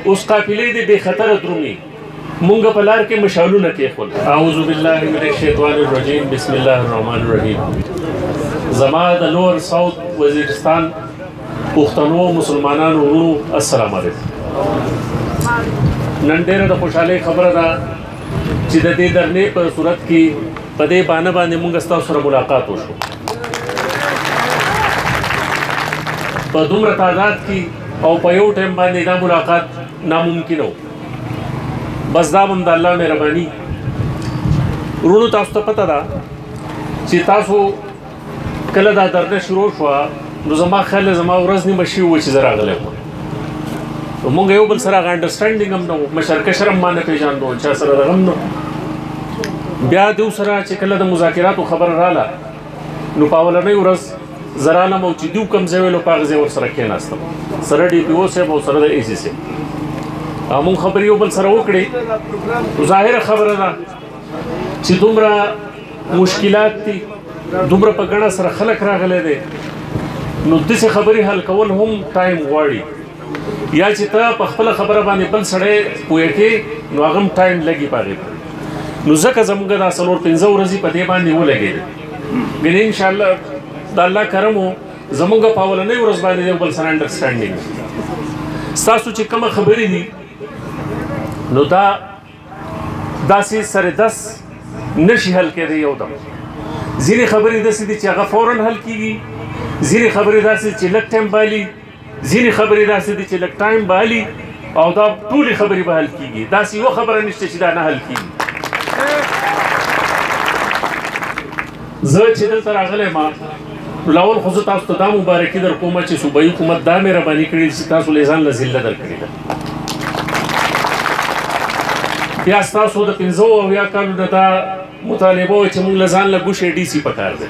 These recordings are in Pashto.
اوس قافلې دې بې خطره درومي مونږ په لار کې مشالونه کېښول. اعوذ بالله من الشیطان الرجیم بسم الله الرحمن الرحیم. زما د لوور ساوث وزیرستان پښتنو مسلمانانو ورونو السلام علیکم. نن ډېره د خوشحالۍ خبره ده چې د دې درنې په صورت کې په دې بانه باندې مونږ ستاسو سره ملاقات وشو په دومره تعداد کې او په یو ټایم باندې دا ملاقات ناممکن و. بس دا هم د الله مهرباني. ورونو تاسو ته پته ده چې تاسو کله دا درنه شروع شوه نو زما خیال زما ورځ نیمه شوې وه چې زه راغلی وم. مونږ یو بل سره هغه انډرسټینډینګ هم نه و، مشرکشر هم ما نه پېژاندو، چا سره دغه هم نه. بیا د سره چې کله د مذاکراتو خبره راله نو په اولنۍ ورځ زه رالم او چې دوی کوم ځای ویلو په هغه ځای ورسره کېناستم سره ډي پي او صاحب او سره د اي سي صاحب. مونږ خبرې یو بل سره وکړې. ظاهره خبره ده چې دومره مشکلات دي، دومره په ګڼه سره خلک راغلی دی، نو داسې خبرې حل کول هم ټایم غواړي. یا چې ته په خپله خبره باندې بل سړی پوه کړې نو هغه هم ټایم لګي په هغې پورې. نو ځکه زموږ دا 4-5 ورځې په دې باندې ولګېدې. ګنې انشاءالله د الله کرم و زموږ په اولنۍ ورځ باندې یو بل سره انډرسټینډینګ. ستاسو چې کومه خبرې دي نو دا داسې سره دس نشي حل کېدی یو دم. ځینې خبرې داسې دي چې هغه فوراً حل کېږي، ځینې خبرې داسې چې لږ ټایم بالي، ځینې خبرې داسې دي چې لږ ټایم بالي او دا ټولې خبرې به حل کېږي. داسې یوه خبره نشته چې دا نه حل کېږي. زه چې دلته راغلی ما لاول خو زه تاسو ته دا مبارکي در کومه چې صوبایي حکومت دا مهرباني کړې چې تاسو له ځان له ذله درکړې ده. بیا ستاسو د 15 کالو نه دا مطالبه وه چې موږ له ځان له ګوشې ډي سي پکار دی،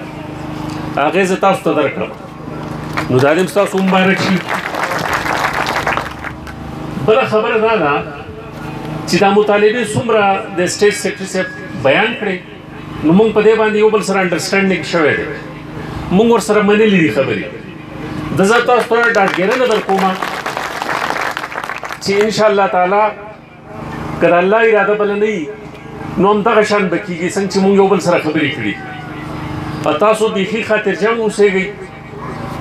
هغې زه تاسو ته درکړم. نو دا دې ستاسو مبارک شي. بله خبره دا ده چې دا مطالبې څومره د سټیټ سیکرټري صاحب بیان کړې نو موږ په دې باندې یو بل سره انډرسټینډینګ شوی دی، موږ ورسره منلې دي خبرې. د زه تاسو ته ډاډګیرنه در کومه چې انشاءالله تعالی که د الله اراده بله نه وي نو همدغه شان به کېږي څنګه چې موږ یو بل سره خبرې کړي. او تاسو بیخي خاطرجم اوسېږئ.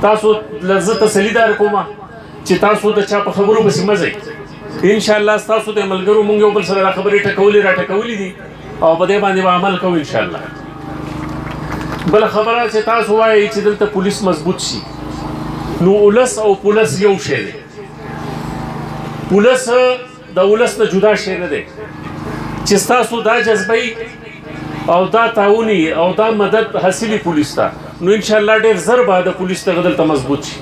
تاسو له زه تسلي در کومه چې تاسو د چا په خبرو پسې مه ځئ. انشاءالله ستاسو د ملګرو موږ یو بل سره دا خبرې راټکولې دي او په دې باندې به عمل کوو انشاءالله. بله خبره چې تاسو وایئ چې دلته پولیس مضبوط شي نو اولس او پولیس یو شی دی. پولیس د ولس نه جدا شی نه دی. چې ستاسو دا جذبه او دا تعاوني او دا مدد حاصلي پولیس ته نو انشاءالله ډېر زر به د پولیس دغه دلته مضبوط شي.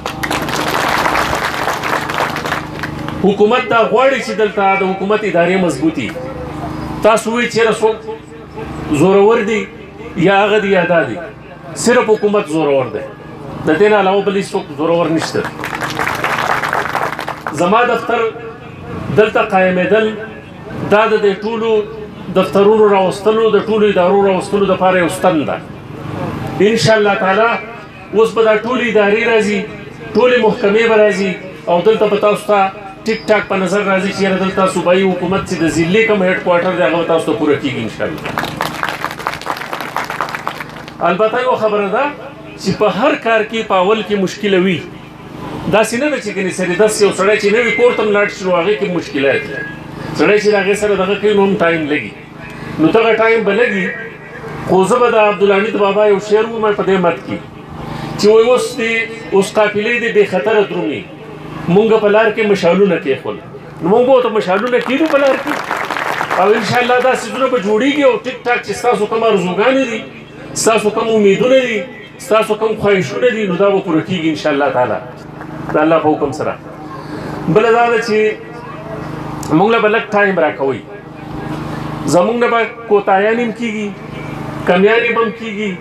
حکومت دا غواړي چې دلته د حکومت ادارې مضبوطي. تاسو وایئ چېرې څوک زورور دي یا هغه دي یا دا دي، صرف حکومت زورور دی، د دې نه علاوه بل هېڅوک زورور نشته. زما دفتر دلته قایمېدل دا د دې ټولو دفترونو راوستلو د ټولو ادارو راوستلو دپاره یو ستن ده. انشاءالله تعالی اوس به دا ټولې ادارې راځي، ټولې محکمې به راځي او دلته به تاسو ته ټیک ټاک په نظر راځي چې یاره دلته صوبایي حکومت چې د ضلعې کوم هیډ کوارټر دی هغه به تاسو ته پوره کېږي انشاءالله. البته یوه خبره ده چې په هر کار کې په اول کې مشکله وي. داسې نه ده چې ګنې سرې داسې یو سړی چې نوي کور ته هم لاړ شي نو هغې کې مشکلات دي. سړی چې د هغې سره دغه کوي نو هم ټایم لګي. نو دغه ټایم به لګي خو زه به د عبدالحمید بابا یو شعر ووایم په دې مد کې چې وایي اوس قافلې دې بې خطره درومي مونږ په لار کې مشالونه کېښول. نو مونږ به ورته مشالونه کېږو په لار کې او انشاءالله دا څیزونه به جوړېږي او ټیک ټاک چې ستاسو کوم ارزوګانې دي، ستاسو کوم امیدونه دي، ستاسو کوم خواهشونه دي نو دا به پوره کېږي انشاءالله تعالی د الله په حکم سره. بله دا ده چې مونږ له به لږ ټایم راکوئ. زمونږ نه به کوتاهیانې هم کېږي، کمیانې به هم کېږي.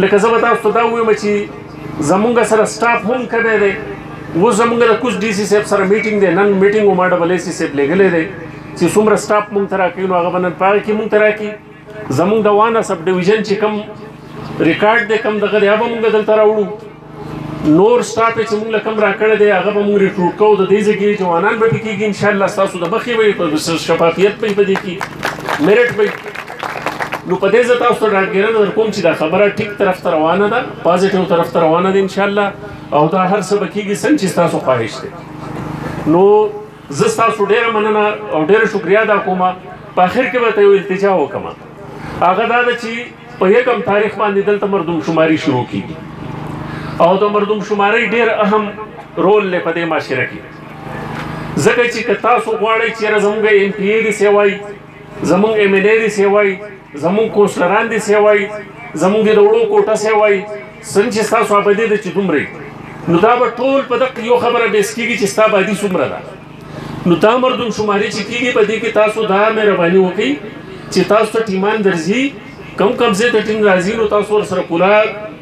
لکه زه به تاسو ته دا ووایم چې زمونږ سره سټاف هم کمی دی. اوس زمونږ د کوچ ډي سي صاحب سره میټینګ دی، نن میټینګ و ما ډبل اے سي صاحب لېږلی دی چې څومره سټاف مونږ ته راکوي نو هغه به نن په هغه کې مونږ ته راکړي. زمونږ د وانه سب ډویژن چې کوم ریکارډ دی کوم دغه دی هغه به مونږ دلته راوړو. نور سټاپ چې موږ له کوم راکړی دی هغه به موږ ریکروټ کوو د دې ځای کې جوانان به پکې کېږي انشاءالله ستاسو د مخې به په شفافیت به په دې کې میرټ به نو په دې زه تاسو ته ډاډګیرنه درکوم چې دا خبره ټیک طرف ته روانه ده پازیټیو طرف ته روانه ده انشاءالله او دا هر څه به کېږي څنګه چې ستاسو خواهش دی نو زه ستاسو ډېره مننه او ډېره شکریا ادا کوم په آخر کې به ته یو التجا وکړم هغه دا ده چې په یکم تاریخ باندې دلته مردم شماري شروع کېږي او د مردم شماري ډېر اهم رول لري په دې معاشره کې ځکه چې که تاسو غواړئ چېرې زموږ ایم پی ای داسې وایي زموږ ایم ایل ای داسې وایي زموږ کونسلران داسې وایي زموږ د وړو کوټه سې وایي څنګه چې ستاسو ابدي ده چې دومره نو دا به ټول په دقه یو خبره بیس کېږي چې ستا ابدي څومره ده نو دا مردم شماري چې کېږي په دې کې تاسو دا مهرباني وکړئ چې تاسو ته ټیمان درځي کم ځای ته ټیم راځي نو تاسو ورسره پوره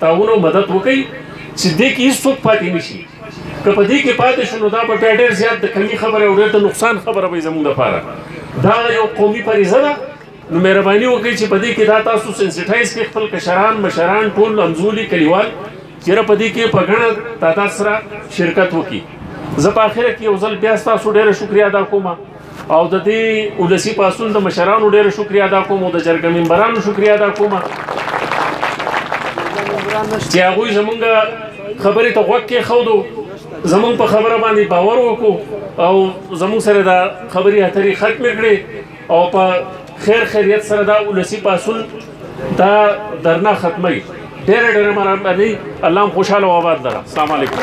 تعاون او مدد وکړئ چې دې کې هېڅوک پاتې نه شي که په دې کې پاتې شو نو دا به بیا ډېر زیات د کمي خبره او ډېر د نقصان خبره به زموږ دپاره دا یو قومي فریضه ده نو مهرباني وکړئ چې په دې کې دا تاسو سنسټایز کړئ خپل کشران مشران ټول همزولي کلیوال چېرې په دې کې په ګڼه تعداد سره شرکت وکړي زه په آخره کې یو ځل بیا ستاسو ډېره شکریا ادا کوم او د دې ولسي پاڅون د مشرانو ډېره شکریا ادا کوم او د جرګه ممبرانو شکریا ادا کوم چې هغوی زمونږ خبرې ته غوږ کېښودو زمونږ په خبره باندې باور وکړو او زمونږ سره دا خبرې اترې ختمې کړې او په خیر خیریت سره دا ولسي پاڅون دا درنه ختموي ډېره مهرباني الله هم خوشحاله او آباد لره السلام علیکم